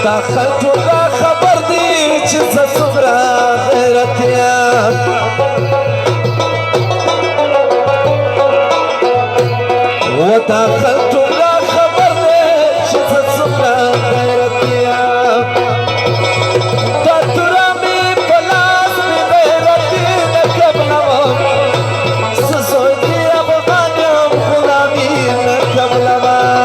خلطولا خبر دی چې څومره غیرت یم وتا خلطولا خبر دی چې څومره غیرت یم دا توره مې په لاس مې غیرت نه قبلوم زه زوی د افغان یم غلامي نه قبلوم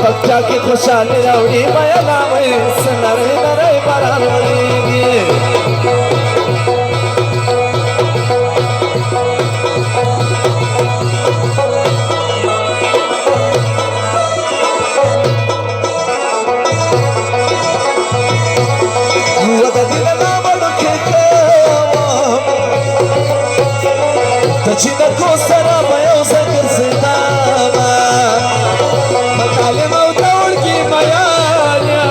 پکچا کی خوشحالی راوڑی بیانا میں سنرے نرے باران وریگی ودا دل نامڑو کے کام تچینا کو سرا بیو زکر سیداما مطالب او دور کی بیانیا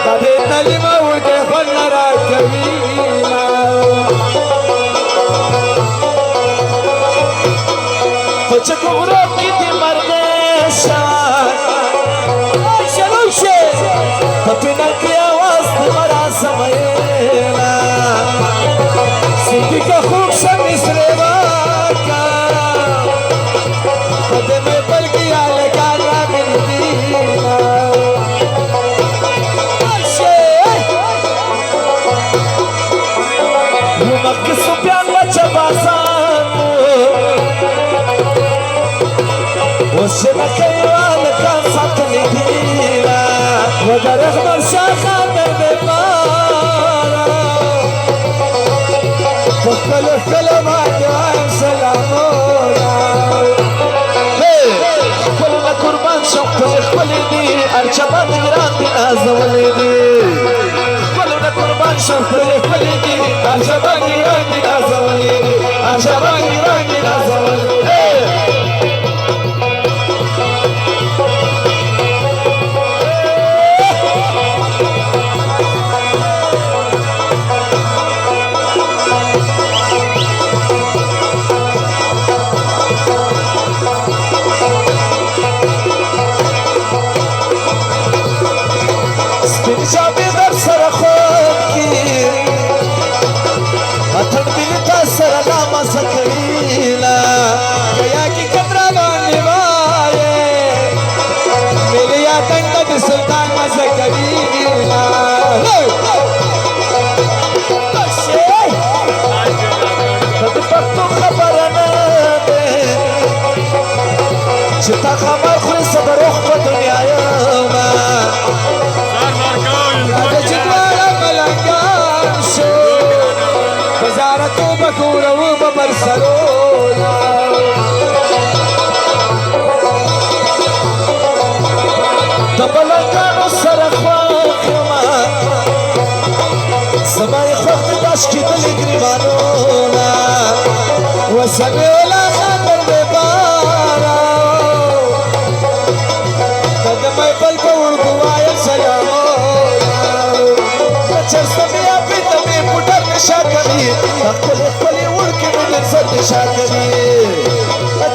بابی تعلیم او دے خون نرا کبینا پچکو غروب کی دی مردشان شلوشے پپینا کی آواز دی مرا سمینا سیدی کا خوب شمی سریواکا خود میں پل کیا لگانا ملتینا رمک سپیان بچہ باسانو وسنة كيوان كان سطني دينا ودر اخضر شاخة بالبارة فكل الكلمات وعن سلامونا كلنا قربان شوق كل دي ارشبات جران دي ازولي دي كلنا قربان شوق كل دي ارشبات جران دي ازولي دي ارشبات جران دي ازولي جابي در سر خود کی اتن دل تا سر نام سکیلا گیا کی کترا بانی وائے میری یادن د سلطان مزکیلا تد پتو خبر نه ده چتا خبر خو صبر خو په دنیا یما وزارتو بکورو ببرسلونا دبلنگانو سرخواق یما سمای خوخت داشت کی دلی گریبانونا وسمی اولا خاطر ببارا تدمای بل بورگوایم سلامونا چرستمی آبی تمی پوٹر نشاکری نقل اخبری ورکی مدن سر نشاکری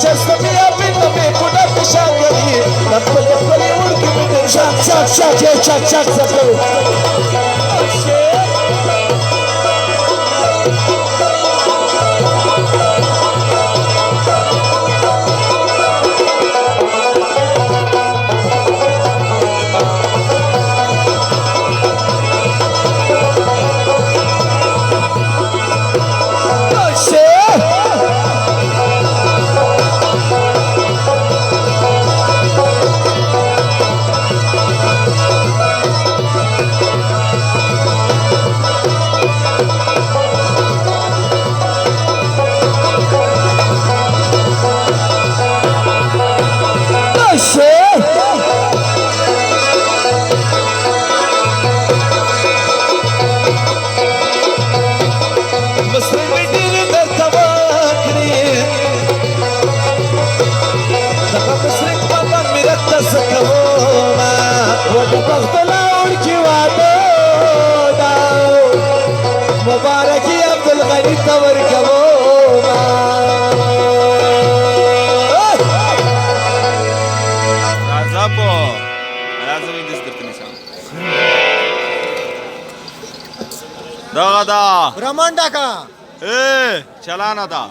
چرستمی آبی تمی پوٹر نشاکری نقل اخبری ورکی مدن شاک شاک شاک یہ شاک شاک سکو مبارکی عبدالغنی تور کبوما رازاپو رازوی دست درتنی سام داغا دا برمانڈا کا چلانا دا